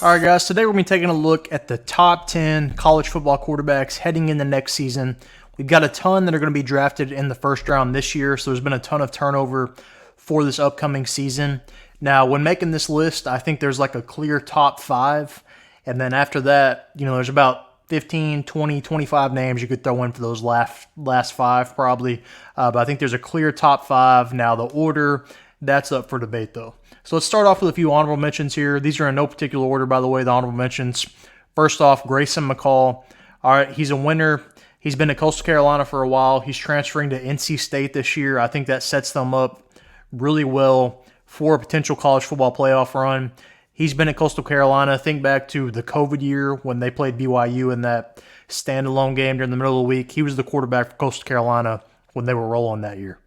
All right, guys, today we're going to be taking a look at the top 10 college football quarterbacks heading into next season. We've got a ton that are going to be drafted in the first round this year, so there's been a ton of turnover for this upcoming season. Now, when making this list, I think there's like a clear top 5, and then after that, there's about 15, 20, 25 names you could throw in for those last 5 probably, but I think there's a clear top 5. Now, the order, that's up for debate, though. So let's start off with a few honorable mentions here. These are in no particular order, by the way, the honorable mentions. First off, Grayson Mccall. All right, he's a winner. He's been at Coastal Carolina for a while. He's transferring to NC State this year. I think that sets them up really well for a potential college football playoff run. He's been at Coastal Carolina. Think back to the COVID year when they played BYU in that standalone game during the middle of the week. He was the quarterback for Coastal Carolina when they were rolling that year.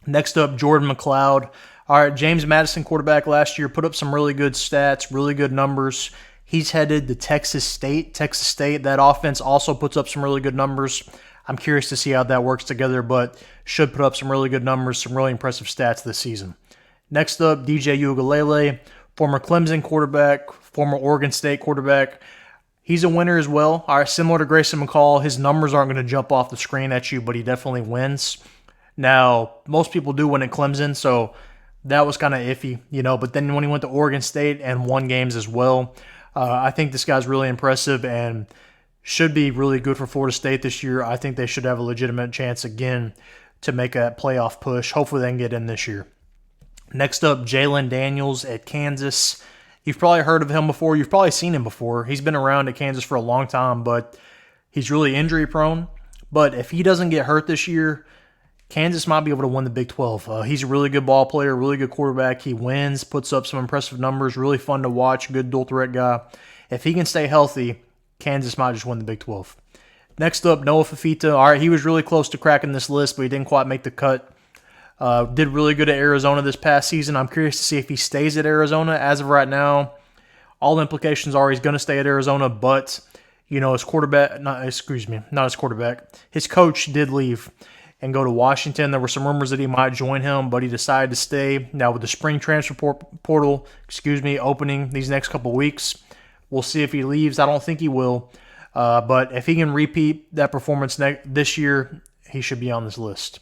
Next up, Jordan McCloud. All right, James Madison, quarterback last year, put up some really good stats, really good numbers. He's headed to Texas State. Texas State, that offense also puts up some really good numbers. I'm curious to see how that works together, but should put up some really good numbers, some really impressive stats this season. Next up, DJ Uiagalelei, former Clemson quarterback, former Oregon State quarterback. He's a winner as well. All right, similar to Grayson McCall, his numbers aren't going to jump off the screen at you, but he definitely wins. Now, most people do win at Clemson, so that was kind of iffy, but then when he went to Oregon State and won games as well, I think this guy's really impressive and should be really good for Florida State this year. I think they should have a legitimate chance again to make a playoff push. Hopefully they can get in this year. Next up, Jalon Daniels at Kansas. You've probably heard of him before. You've probably seen him before. He's been around at Kansas for a long time, but he's really injury prone. But if he doesn't get hurt this year, Kansas might be able to win the Big 12. He's a really good ball player, really good quarterback. He wins, puts up some impressive numbers, really fun to watch, good dual threat guy. If he can stay healthy, Kansas might just win the Big 12. Next up, Noah Fifita. All right, he was really close to cracking this list, but he didn't quite make the cut. Did really good at Arizona this past season. I'm curious to see if he stays at Arizona. As of right now, all implications are he's going to stay at Arizona, but his quarterback, not his quarterback, his coach did leave and go to Washington. There were some rumors that he might join him, but he decided to stay. Now with the spring transfer portal, opening these next couple weeks, we'll see if he leaves. I don't think he will, but if he can repeat that performance this year, he should be on this list.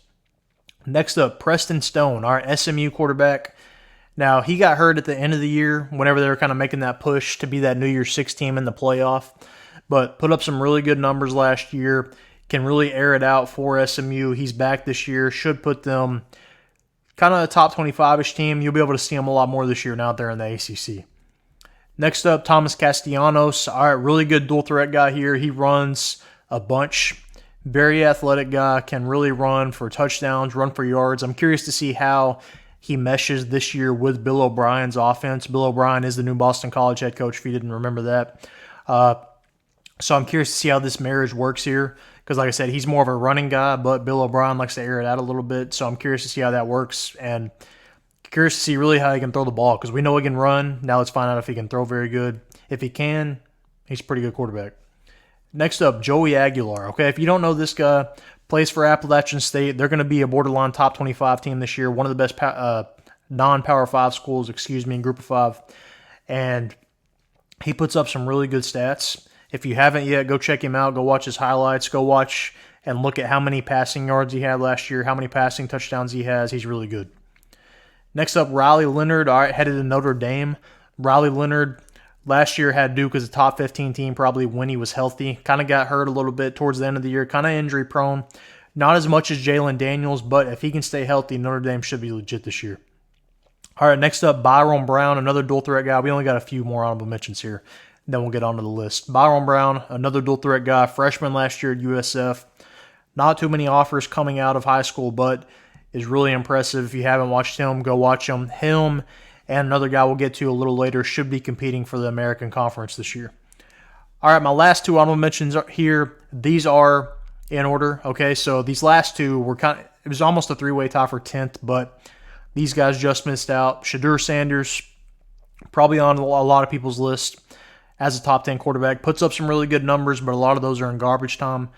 Next up, Preston Stone, our SMU quarterback. Now, he got hurt at the end of the year whenever they were kind of making that push to be that New Year's Six team in the playoff, but put up some really good numbers last year. Can really air it out for SMU. He's back this year. Should put them kind of a top 25-ish team. You'll be able to see him a lot more this year now out there in the ACC. Next up, Thomas Castellanos. All right, really good dual threat guy here. He runs a bunch. Very athletic guy. Can really run for touchdowns, run for yards. I'm curious to see how he meshes this year with Bill O'Brien's offense. Bill O'Brien is the new Boston College head coach, if you didn't remember that. So I'm curious to see how this marriage works here. Because like I said, he's more of a running guy, but Bill O'Brien likes to air it out a little bit. So I'm curious to see how that works and curious to see really how he can throw the ball because we know he can run. Now let's find out if he can throw very good. If he can, he's a pretty good quarterback. Next up, Joey Aguilar. Okay, if you don't know this guy, plays for Appalachian State. They're going to be a borderline top 25 team this year. One of the best non-Power 5 schools, in Group of 5. And he puts up some really good stats. If you haven't yet, go check him out. Go watch his highlights. Go watch and look at how many passing yards he had last year, how many passing touchdowns he has. He's really good. Next up, Riley Leonard, all right, headed to Notre Dame. Riley Leonard last year had Duke as a top 15 team probably when he was healthy. Kind of got hurt a little bit towards the end of the year, kind of injury prone. Not as much as Jalon Daniels, but if he can stay healthy, Notre Dame should be legit this year. All right, next up, Byrum Brown, another dual threat guy. We only got a few more honorable mentions here. Then we'll get onto the list. Byrum Brown, another dual threat guy, freshman last year at USF. Not too many offers coming out of high school, but is really impressive. If you haven't watched him, go watch him. Him and another guy we'll get to a little later should be competing for the American Conference this year. All right, my last two honorable mentions are here. These are in order. Okay, so these last two were it was almost a three-way tie for 10th, but these guys just missed out. Shedeur Sanders, probably on a lot of people's list as a top 10 quarterback. Puts up some really good numbers, but a lot of those are in garbage time.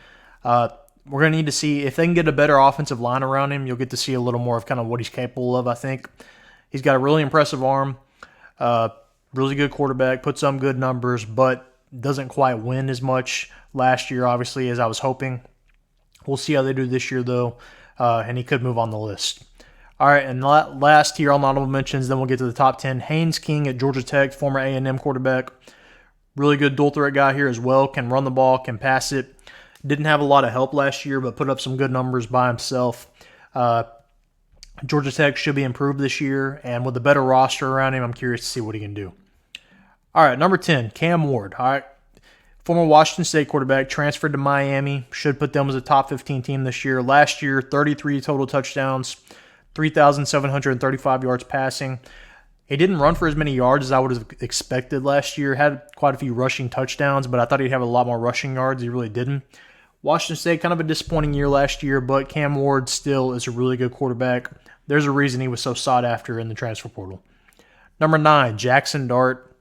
We're going to need to see if they can get a better offensive line around him. You'll get to see a little more of kind of what he's capable of, I think. He's got a really impressive arm. Really good quarterback, puts up good numbers, but doesn't quite win as much last year, obviously, as I was hoping. We'll see how they do this year, though, and he could move on the list. All right, and last here on the honorable mentions, then we'll get to the top 10. Haynes King at Georgia Tech, former A&M quarterback. Really good dual threat guy here as well. Can run the ball, can pass it. Didn't have a lot of help last year, but put up some good numbers by himself. Georgia Tech should be improved this year, and with a better roster around him, I'm curious to see what he can do. All right, number 10, Cam Ward. All right, former Washington State quarterback, transferred to Miami. Should put them as a top 15 team this year. Last year, 33 total touchdowns, 3,735 yards passing. He didn't run for as many yards as I would have expected last year. Had quite a few rushing touchdowns, but I thought he'd have a lot more rushing yards. He really didn't. Washington State, kind of a disappointing year last year, but Cam Ward still is a really good quarterback. There's a reason he was so sought after in the transfer portal. Number 9, Jaxson Dart.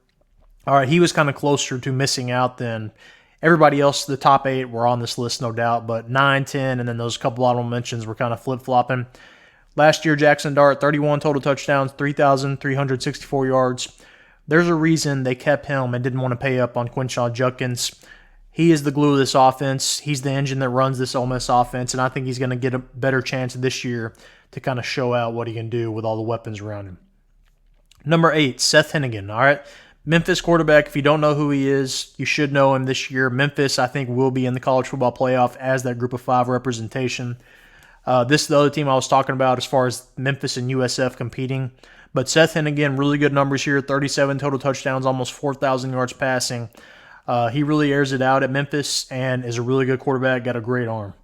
All right, he was kind of closer to missing out than everybody else. The top 8 were on this list, no doubt, but 9, 10, and then those couple honorable mentions were kind of flip-flopping. Last year, Jaxson Dart, 31 total touchdowns, 3,364 yards. There's a reason they kept him and didn't want to pay up on Quinshon Judkins. He is the glue of this offense. He's the engine that runs this Ole Miss offense, and I think he's going to get a better chance this year to kind of show out what he can do with all the weapons around him. Number 8, Seth Henigan. All right, Memphis quarterback. If you don't know who he is, you should know him this year. Memphis, I think, will be in the college football playoff as that group of 5 representation. This is the other team I was talking about as far as Memphis and USF competing. But Seth Henigan, really good numbers here, 37 total touchdowns, almost 4,000 yards passing. He really airs it out at Memphis and is a really good quarterback, got a great arm.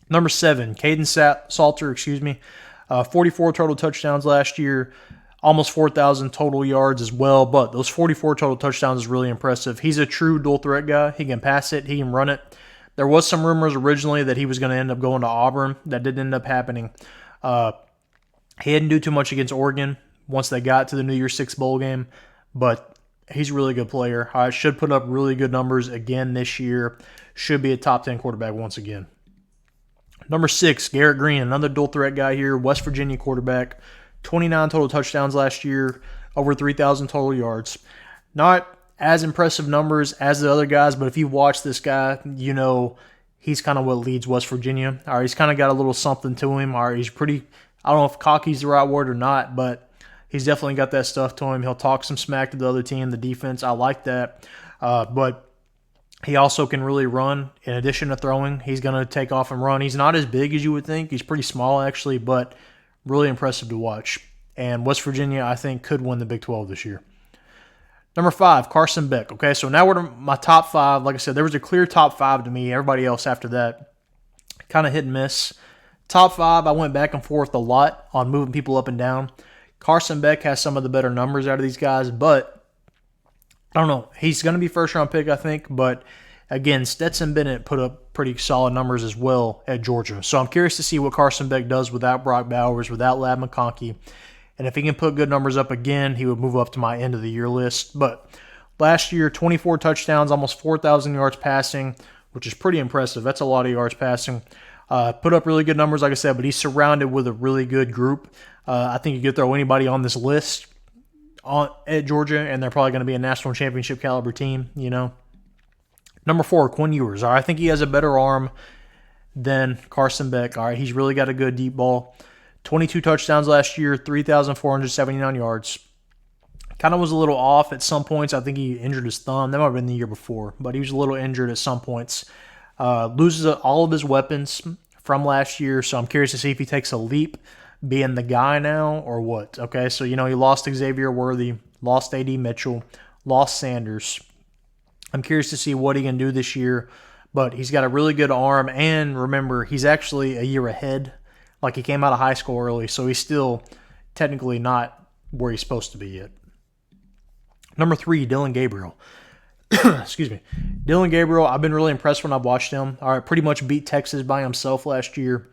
Number 7, Kaidon Salter, 44 total touchdowns last year, almost 4,000 total yards as well, but those 44 total touchdowns is really impressive. He's a true dual threat guy. He can pass it, he can run it. There was some rumors originally that he was going to end up going to Auburn. That didn't end up happening. He didn't do too much against Oregon once they got to the New Year's Six bowl game, but he's a really good player. Should put up really good numbers again this year. Should be a top 10 quarterback once again. Number 6, Garrett Greene, another dual threat guy here, West Virginia quarterback. 29 total touchdowns last year, over 3,000 total yards. Not as impressive numbers as the other guys, but if you watch this guy, you know he's kind of what leads West Virginia. All right, he's kind of got a little something to him. All right, he's pretty, I don't know if cocky's the right word or not, but he's definitely got that stuff to him. He'll talk some smack to the other team, the defense. I like that. But he also can really run. In addition to throwing, he's going to take off and run. He's not as big as you would think. He's pretty small, actually, but really impressive to watch. And West Virginia, I think, could win the Big 12 this year. Number 5, Carson Beck. Okay, so now we're to my top 5. Like I said, there was a clear top 5 to me. Everybody else after that kind of hit and miss. Top 5, I went back and forth a lot on moving people up and down. Carson Beck has some of the better numbers out of these guys, but I don't know. He's going to be first-round pick, I think, but again, Stetson Bennett put up pretty solid numbers as well at Georgia. So I'm curious to see what Carson Beck does without Brock Bowers, without Ladd McConkey. And if he can put good numbers up again, he would move up to my end-of-the-year list. But last year, 24 touchdowns, almost 4,000 yards passing, which is pretty impressive. That's a lot of yards passing. Put up really good numbers, like I said, but he's surrounded with a really good group. I think you could throw anybody on this list at Georgia, and they're probably going to be a national championship caliber team, you know. Number 4, Quinn Ewers. All right, I think he has a better arm than Carson Beck. All right, he's really got a good deep ball. 22 touchdowns last year, 3,479 yards. Kind of was a little off at some points. I think he injured his thumb. That might have been the year before, but he was a little injured at some points. Loses all of his weapons from last year, so I'm curious to see if he takes a leap being the guy now or what. Okay, so, you know, he lost Xavier Worthy, lost A.D. Mitchell, lost Sanders. I'm curious to see what he can do this year, but he's got a really good arm, and remember, he's actually a year ahead. Like, he came out of high school early, so he's still technically not where he's supposed to be yet. Number 3, Dillon Gabriel. Excuse me. Dillon Gabriel, I've been really impressed when I've watched him. All right, pretty much beat Texas by himself last year.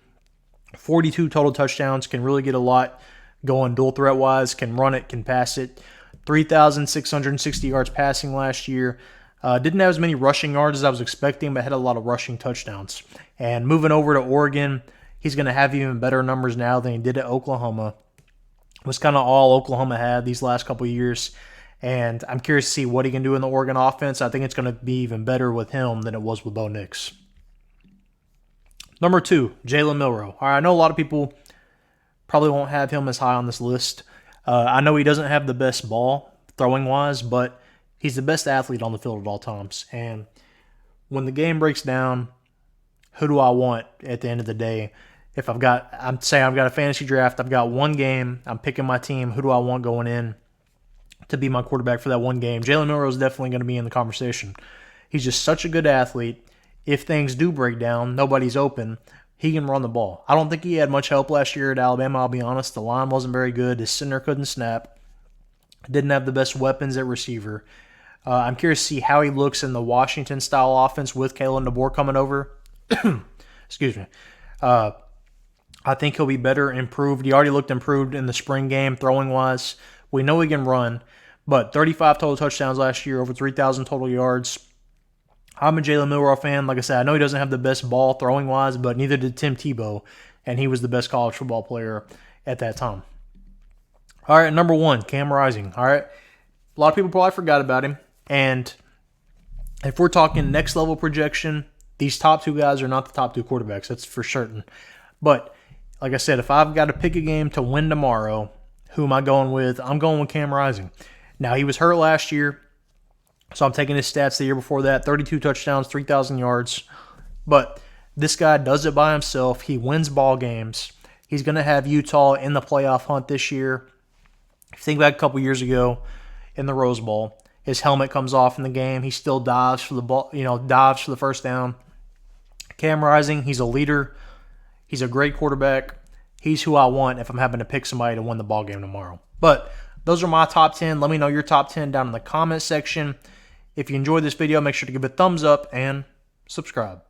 42 total touchdowns, can really get a lot going dual threat-wise, can run it, can pass it. 3,660 yards passing last year. Didn't have as many rushing yards as I was expecting, but had a lot of rushing touchdowns. And moving over to Oregon, he's going to have even better numbers now than he did at Oklahoma. It was kind of all Oklahoma had these last couple of years. And I'm curious to see what he can do in the Oregon offense. I think it's going to be even better with him than it was with Bo Nix. Number 2, Jalen Milroe. All right, I know a lot of people probably won't have him as high on this list. I know he doesn't have the best ball throwing-wise, but he's the best athlete on the field at all times. And when the game breaks down, who do I want at the end of the day? If I've got a fantasy draft, I've got one game, I'm picking my team, who do I want going in to be my quarterback for that one game? Jalen Milroe is definitely going to be in the conversation. He's just such a good athlete. If things do break down, nobody's open, he can run the ball. I don't think he had much help last year at Alabama, I'll be honest. The line wasn't very good. His center couldn't snap. Didn't have the best weapons at receiver. I'm curious to see how he looks in the Washington-style offense with Kalen DeBoer coming over. Excuse me. I think he'll be better, improved. He already looked improved in the spring game, throwing-wise. We know he can run, but 35 total touchdowns last year, over 3,000 total yards. I'm a Jalen Milroe fan. Like I said, I know he doesn't have the best ball throwing-wise, but neither did Tim Tebow, and he was the best college football player at that time. All right, number 1, Cam Rising. All right, a lot of people probably forgot about him, and if we're talking next-level projection, these top 2 guys are not the top 2 quarterbacks. That's for certain. But like I said, if I've got to pick a game to win tomorrow, who am I going with? I'm going with Cam Rising. Now, he was hurt last year, so I'm taking his stats the year before that. 32 touchdowns, 3,000 yards. But this guy does it by himself. He wins ball games. He's going to have Utah in the playoff hunt this year. If you think back a couple years ago in the Rose Bowl, his helmet comes off in the game. He still dives for the ball, dives for the first down. Cam Rising, he's a leader. He's a great quarterback. He's who I want if I'm having to pick somebody to win the ball game tomorrow. But those are my top 10. Let me know your top 10 down in the comment section. If you enjoyed this video, make sure to give it a thumbs up and subscribe.